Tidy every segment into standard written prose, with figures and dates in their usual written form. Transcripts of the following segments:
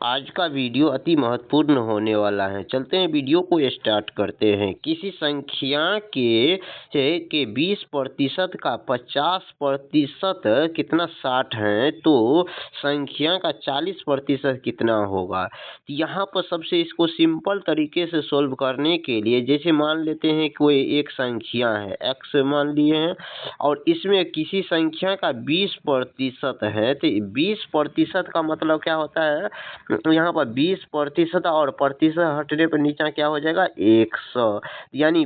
आज का वीडियो अति महत्वपूर्ण होने वाला है। चलते हैं वीडियो को स्टार्ट करते हैं। किसी संख्या के 20% का 50% कितना 60 है, तो संख्या का 40% कितना होगा। यहाँ पर सबसे इसको सिंपल तरीके से सोल्व करने के लिए, जैसे मान लेते हैं कोई एक संख्या है x मान लिए हैं और इसमें किसी संख्या का 20% है, तो 20% का मतलब क्या होता है, यहाँ पर 20% और प्रतिशत हटने पर नीचे क्या हो जाएगा 100, यानी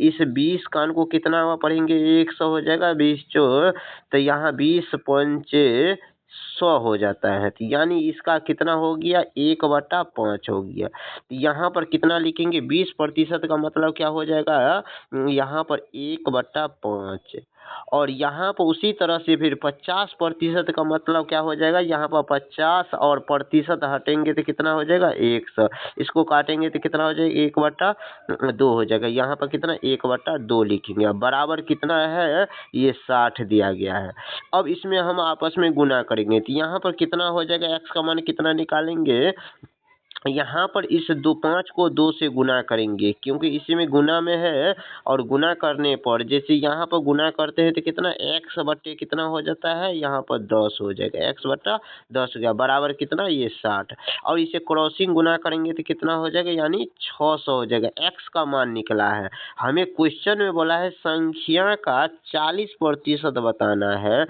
इस 20 कान को कितना पढ़ेंगे 100 हो जाएगा 20 चो, तो यहाँ 20 पंचे 100 हो जाता है, तो यानी इसका कितना हो गया 1/5 हो गया। तो यहाँ पर कितना लिखेंगे 20% का मतलब क्या हो जाएगा, यहाँ पर 1/5 और यहाँ पर उसी तरह से फिर 50% का मतलब क्या हो जाएगा, यहाँ पर 50 और प्रतिशत हटेंगे तो कितना हो जाएगा 100, इसको काटेंगे तो कितना हो जाएगा 1/2 हो जाएगा। यहाँ पर कितना 1/2 लिखेंगे। अब बराबर कितना है, ये 60 दिया गया है। अब इसमें हम आपस में गुना करेंगे तो यहाँ पर कितना हो जाएगा, x का मान कितना निकालेंगे, यहाँ पर इस 5 को 2 से गुना करेंगे क्योंकि इसी में गुना में है, और गुना करने पर जैसे यहाँ पर गुना करते हैं तो कितना x बट्टे कितना हो जाता है, यहाँ पर 10 हो जाएगा, x/10 हो गया बराबर कितना ये 60। और इसे क्रॉसिंग गुना करेंगे तो कितना हो जाएगा, यानी 600 हो जाएगा। x का मान निकला है। हमें क्वेश्चन में बोला है संख्या का 40% बताना है,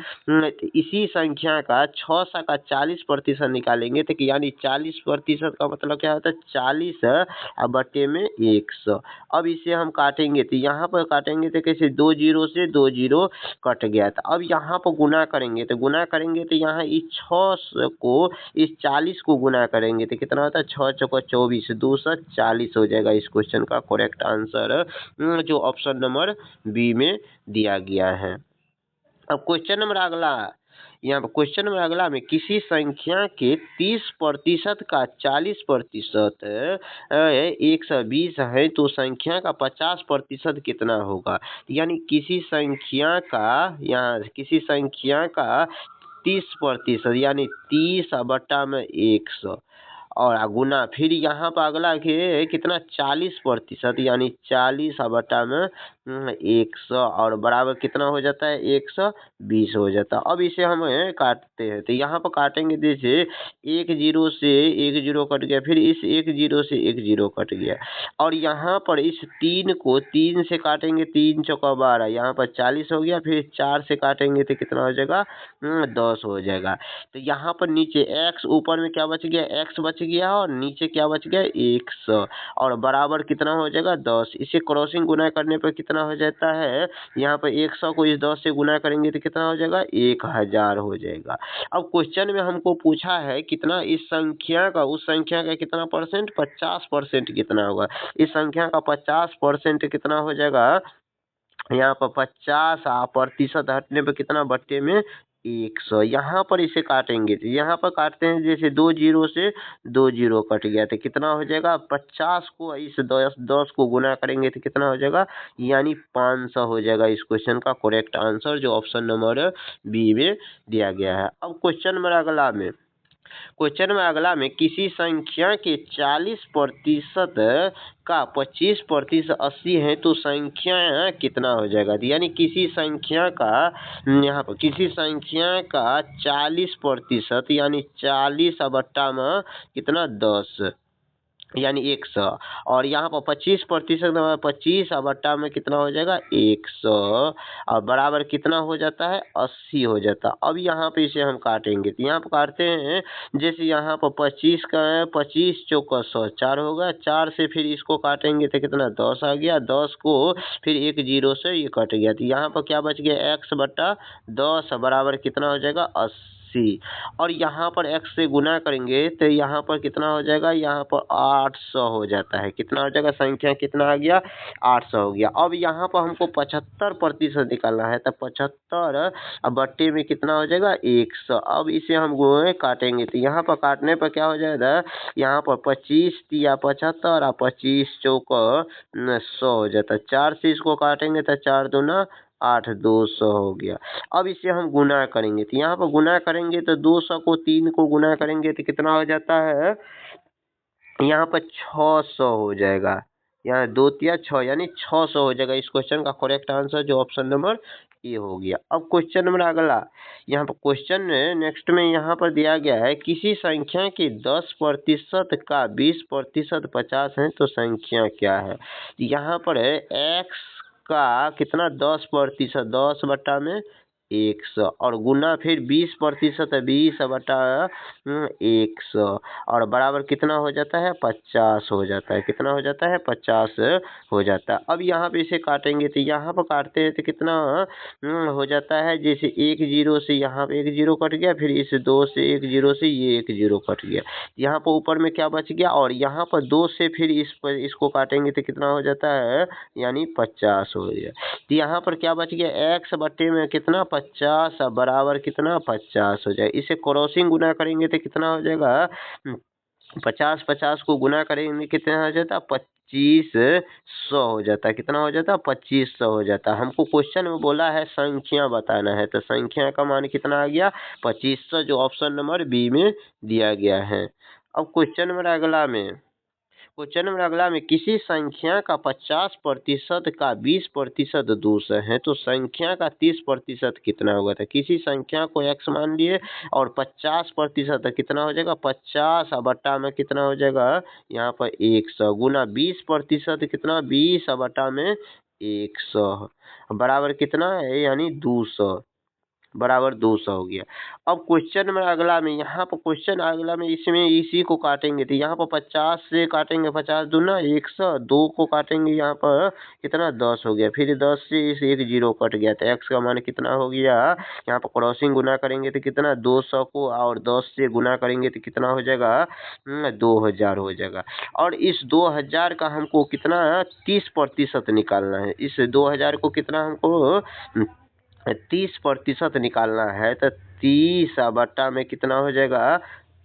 इसी संख्या का 600 का 40% निकालेंगे तो यानी 40% का मतलब क्या होता है 40 बटे में 100। अब इसे हम काटेंगे तो यहाँ पर काटेंगे तो कैसे 2 जीरो से 2 जीरो कट गया था। अब यहाँ पर गुना करेंगे तो यहाँ इस 6 को इस 40 को गुना करेंगे तो कितना होता है 6 चौका 24 240 हो जाएगा। इस क्वेश्चन का करेक्ट आंसर जो ऑप्शन नंबर बी में दिया गया है। अब क्वेश्चन नंबर अगला, यहाँ पर क्वेश्चन नंबर अगला में किसी संख्या के 30% का 40% 120 है, तो संख्या का 50% कितना होगा। यानी किसी संख्या का 30% यानी 30/100 और गुना फिर यहाँ पर अगला के कितना 40% यानी 40/100 और बराबर कितना हो जाता है 120 हो जाता है। अब इसे हम काटते हैं तो यहाँ पर काटेंगे, जैसे 1 जीरो से 1 जीरो कट गया, फिर इस 1 जीरो से 1 जीरो कट गया और यहाँ पर इस 3 को 3 से काटेंगे 3 चौका 12, यहाँ पर 40 हो गया, फिर 4 से काटेंगे तो कितना हो जाएगा 10 हो जाएगा। तो यहाँ पर नीचे x ऊपर में क्या बच गया x बच गया और नीचे क्या बच गया 100 और बराबर कितना हो जाएगा 10। इसे क्रॉसिंग गुना करने पर कितना हो जाता है, यहाँ पर 100 को इस 10 से गुना करेंगे तो कितना हो जाएगा 1000 हो जाएगा। अब क्वेश्चन में हमको पूछा है कितना इस संख्या का उस संख्या का कितना परसेंट 50% कितना होगा। इस संख्या का 50% कितना हो जाएगा, यहाँ पर 50% हटने पर कितना बट्टे में 100। यहाँ पर इसे काटेंगे तो यहाँ पर काटते हैं, जैसे 2 जीरो से 2 जीरो कट गया तो कितना हो जाएगा 50 को इस 10 को गुना करेंगे तो कितना हो जाएगा, यानी 500 हो जाएगा। इस क्वेश्चन का करेक्ट आंसर जो ऑप्शन नंबर बी में दिया गया है। अब क्वेश्चन में अगला में किसी संख्या के 40% का 25% 80 है, तो संख्या कितना हो जाएगा। यानी किसी संख्या का यहाँ पर किसी संख्या का 40% यानी 40 में कितना 10 यानी 100 और यहाँ पर 25% 25 में कितना हो जाएगा 100 और बराबर कितना हो जाता है 80 हो जाता। अब यहाँ पे इसे हम काटेंगे तो यहाँ पर काटते हैं, जैसे यहाँ पर 25 का 25 चौका 100 4 होगा, 4 से फिर इसको काटेंगे तो कितना 10 आ गया, 10 को फिर 1 जीरो से ये कट गया तो यहाँ पर क्या बच गया x/10 बराबर कितना हो जाएगा 80 और यहाँ पर x से गुना करेंगे तो यहाँ पर कितना हो जाएगा, यहाँ पर 800 हो जाता है। कितना हो जाएगा, संख्या कितना आ गया 800 हो गया। अब यहाँ पर हमको 75% निकालना है तो 75 बट्टे में कितना हो जाएगा 100। अब इसे हम काटेंगे तो यहाँ पर काटने पर क्या हो जाएगा, यहाँ पर 25 या 75 और 25 चौका 100 हो जाता है। 4 से इसको काटेंगे तो 4 दूना 8 200 हो गया। अब इसे हम गुना करेंगे तो यहाँ पर गुना करेंगे तो 200 को 3 को गुना करेंगे तो कितना हो जाता है, यहाँ पर 600 हो जाएगा। यहाँ 2 तिया 6 यानी 600 हो जाएगा। इस क्वेश्चन का करेक्ट आंसर जो ऑप्शन नंबर ए हो गया। अब क्वेश्चन नंबर अगला, यहाँ पर क्वेश्चन नेक्स्ट में यहाँ पर दिया गया है किसी संख्या के 10% का 20% 50 है तो संख्या क्या है। यहाँ पर है x का कितना 10%, 10/100 और गुना फिर 20% है 20/100 और बराबर कितना हो जाता है 50 हो जाता है। कितना हो जाता है 50 हो जाता है। अब यहाँ पे इसे काटेंगे तो यहाँ पर काटते हैं तो कितना हो जाता है, जैसे 1 0 से यहाँ पे 1 0 कट गया, फिर इस 2 से 1 0 से ये 1 0 कट गया। यहाँ पर ऊपर में क्या बच गया और यहाँ पर 2 से फिर इसको काटेंगे तो कितना हो जाता है, यानी 50 हो गया। तो यहाँ पर क्या बच गया x बट्टे में कितना 50 बराबर कितना 50 हो जाएगा। इसे क्रॉसिंग गुना करेंगे तो कितना हो जाएगा 50 50 को गुना करेंगे कितना हो जाता है 2500 हो जाता है। कितना हो जाता है 2500 हो जाता है। हमको क्वेश्चन में बोला है संख्या बताना है तो संख्या का मान कितना आ गया 2500 जो ऑप्शन नंबर बी में दिया गया है। अब क्वेश्चन नंबर अगला में किसी संख्या का 50% का 20% दूसरा है तो संख्या का 30% कितना होगा। था किसी संख्या को x मान लिए और 50% कितना हो जाएगा 50 बट्टा में कितना हो जाएगा यहाँ पर 100 गुना 20% कितना 20 बट्टा में 100 बराबर कितना है यानी 200 बराबर 200 हो गया। अब क्वेश्चन में अगला में यहाँ पर क्वेश्चन अगला में इसमें इसी को काटेंगे तो यहाँ पर 50 से काटेंगे 50 दूना 100, 2 को काटेंगे यहाँ पर कितना 10 हो गया, फिर 10 से इस 1 0 कट गया तो x का मान कितना हो गया, यहाँ पर क्रॉसिंग गुना करेंगे तो कितना 200 को और 10 से गुना करेंगे तो कितना हो जाएगा 2000 हो जाएगा। और इस 2000 का हमको कितना 30% निकालना है। इस 2000 को कितना हमको 30% निकालना है तो 30 बट्टा में कितना हो जाएगा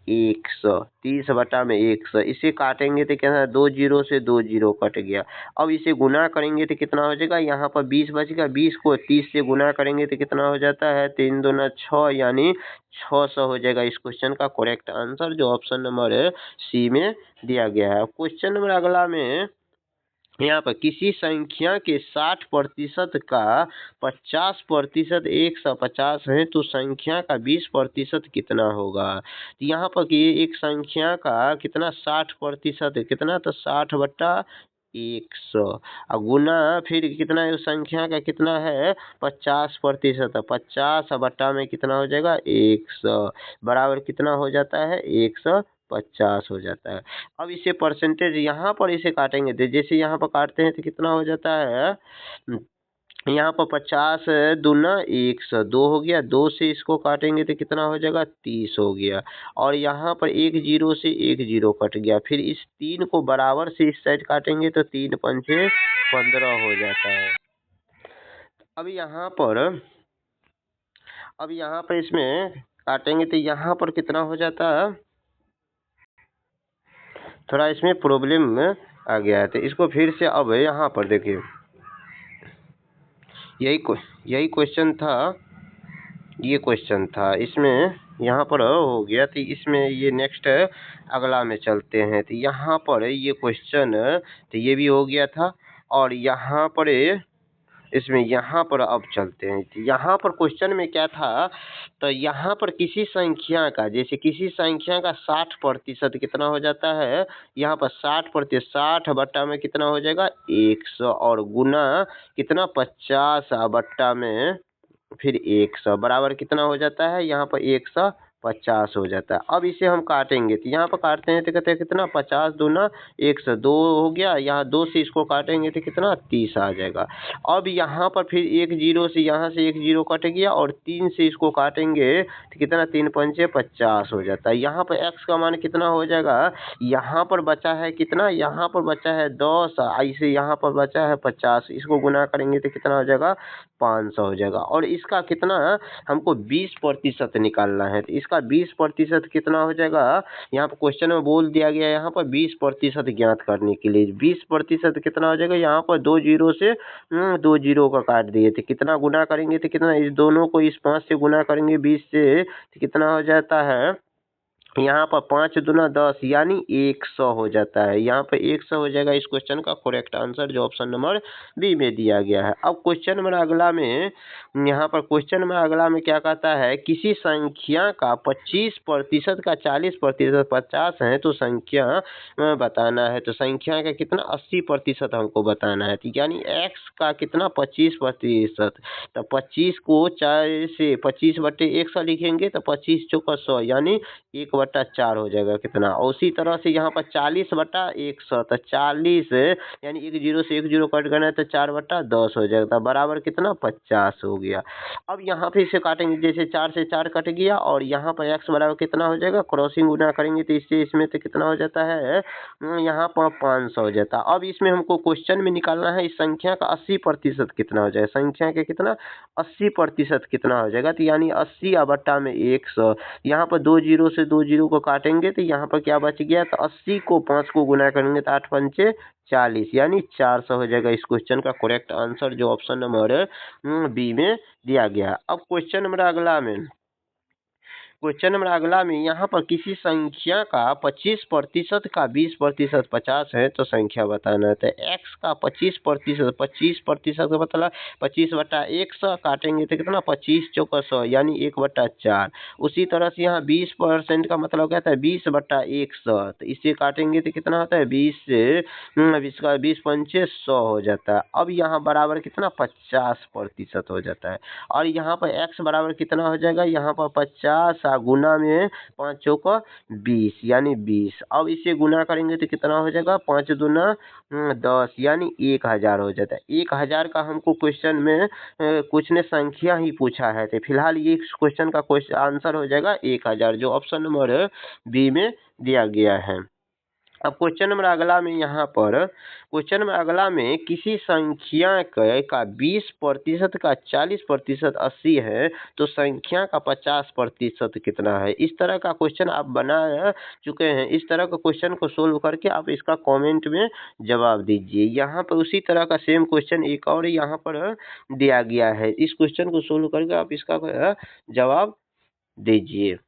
100, 30 बट्टा में 100। इसे काटेंगे तो क्या 2 0 से 2 0 कट गया। अब इसे गुना करेंगे तो कितना हो जाएगा, यहाँ पर 20 बचेगा, 20 को 30 से गुना करेंगे तो कितना हो जाता है 3 दूना 6 यानी 600 हो जाएगा। इस क्वेश्चन का करेक्ट आंसर जो ऑप्शन नंबर सी में दिया गया है। क्वेश्चन नंबर अगला में यहाँ पर किसी संख्या के 60% का 50% 150 है तो संख्या का 20% कितना होगा। तो यहाँ पर कि एक संख्या का कितना 60% कितना तो 60 बट्टा 100 और गुना फिर कितना है उस संख्या का कितना है 50%, 50 बट्टा में कितना हो जाएगा 100 बराबर कितना हो जाता है 150 हो जाता है। अब इसे परसेंटेज यहाँ पर इसे काटेंगे तो जैसे यहाँ पर काटते हैं तो कितना हो जाता है, यहाँ पर 50 दूना 100 2 हो गया, 2 से इसको काटेंगे तो कितना हो जाएगा 30 हो गया और यहाँ पर 1 0 से 1 0 कट गया, फिर इस 3 को बराबर से इस साइड काटेंगे तो 3 पंचे 15 हो जाता है। अब यहाँ पर इसमें काटेंगे तो यहाँ पर कितना हो जाता है, थोड़ा इसमें प्रॉब्लम आ गया है तो इसको फिर से अब यहाँ पर देखिए यही क्वेश्चन था, ये क्वेश्चन था इसमें यहाँ पर हो गया तो इसमें ये नेक्स्ट अगला में चलते हैं तो यहाँ पर ये क्वेश्चन तो ये भी हो गया था और यहाँ पर इसमें यहाँ पर अब चलते हैं तो यहाँ पर क्वेश्चन में क्या था, तो यहाँ पर किसी संख्या का जैसे किसी संख्या का 60% कितना हो जाता है, यहाँ पर 60% 60 बट्टा में कितना हो जाएगा 100 और गुना कितना 50 बट्टा में फिर 100 बराबर कितना हो जाता है, यहाँ पर 150 हो जाता है। अब इसे हम काटेंगे तो यहाँ पर काटते हैं तो कहते हैं कितना 50 दूना 100 2 हो गया, यहाँ 2 से इसको काटेंगे तो कितना 30 आ जाएगा। अब यहाँ पर फिर 1 0 से यहाँ से 1 0 कट गया और 3 से इसको काटेंगे तो कितना 3 पंचे 50 हो जाता है। यहाँ पर x का मान कितना हो जाएगा, यहाँ पर बचा है कितना, यहाँ पर बचा है 10, ऐसे यहाँ पर बचा है 50, इसको गुना करेंगे तो कितना हो जाएगा 500 हो जाएगा। और इसका कितना हमको 20% निकालना है, तो इसका 20% कितना हो जाएगा, यहाँ पर क्वेश्चन में बोल दिया गया है यहाँ पर 20% ज्ञात करने के लिए। 20% कितना हो जाएगा, यहाँ पर 2 जीरो से 2 जीरो का काट दिए थे, कितना गुना करेंगे तो कितना, इस दोनों को इस 5 से गुना करेंगे 20 से, तो कितना हो जाता है, यहाँ पर 5 दूना 10 यानी 100 हो जाता है। यहाँ पर 100 हो जाएगा इस क्वेश्चन का करेक्ट आंसर, जो ऑप्शन नंबर बी में दिया गया है। अब क्वेश्चन नंबर अगला में, यहाँ पर क्वेश्चन नंबर अगला में क्या कहता है, किसी संख्या का 25% का 40% 50 है तो संख्या बताना है। तो संख्या का कितना 80% हमको बताना है, तो यानी x का कितना 25%। तो 25 को 4 से 25/100 लिखेंगे तो 25 चौका 100 यानी 1/4 हो जाएगा कितना। उसी तरह से यहाँ पर 40/100, तो 40 यानी 1 जीरो से 1 जीरो कट गया तो 4/10 हो जाएगा, बराबर कितना 50 हो गया। अब यहाँ पे इसे काटेंगे, जैसे 4 से 4 कट गया और यहाँ पर x बराबर कितना हो जाएगा, क्रॉसिंग गुना करेंगे तो इससे इसमें तो कितना हो जाता है, यहाँ पर 500 हो जाता है। अब इसमें हमको क्वेश्चन में निकालना है इस संख्या का 80% कितना हो जाएगा, संख्या के कितना 80% कितना हो जाएगा, तो यानी 80/100। यहाँ पर 2 जीरो से 2 जीरो को काटेंगे तो यहाँ पर क्या बच गया, तो 80 को 5 को गुना करेंगे तो 8 पंचे 40 यानी 400 हो जाएगा इस क्वेश्चन का करेक्ट आंसर, जो ऑप्शन नंबर बी में दिया गया। अब क्वेश्चन नंबर अगला में, क्वेश्चन नंबर अगला में यहाँ पर किसी संख्या का 25% का 20% 50 है तो संख्या बताना है। तो x का 25% का मतलब 25/100 काटेंगे तो कितना 25 चौका 100 यानी 1/4। उसी तरह से यहाँ 20% का मतलब क्या है 20/100, तो इसे काटेंगे तो कितना होता है 20 से 20 का 20 पंचे 100 हो जाता है। अब यहाँ बराबर कितना 50% हो जाता है। और यहाँ पर x बराबर कितना हो जाएगा, यहाँ पर 50 गुना में 5 चौका 20 यानी 20। अब इसे गुना करेंगे तो कितना हो जाएगा 5 दूना 10 यानी 1000 हो जाता है। 1000 का हमको क्वेश्चन में कुछ ने संख्या ही पूछा है, तो फिलहाल ये क्वेश्चन का आंसर हो जाएगा 1000, जो ऑप्शन नंबर बी में दिया गया है। अब क्वेश्चन नंबर अगला में, यहाँ पर क्वेश्चन नंबर अगला में किसी संख्या का 20% का 40% 80 है तो संख्या का 50% कितना है। इस तरह का क्वेश्चन आप बना चुके हैं, इस तरह का क्वेश्चन को सोल्व करके आप इसका कमेंट में जवाब दीजिए। यहाँ पर उसी तरह का सेम क्वेश्चन एक और यहाँ पर दिया गया है, इस क्वेश्चन को सोल्व करके आप इसका जवाब दीजिए।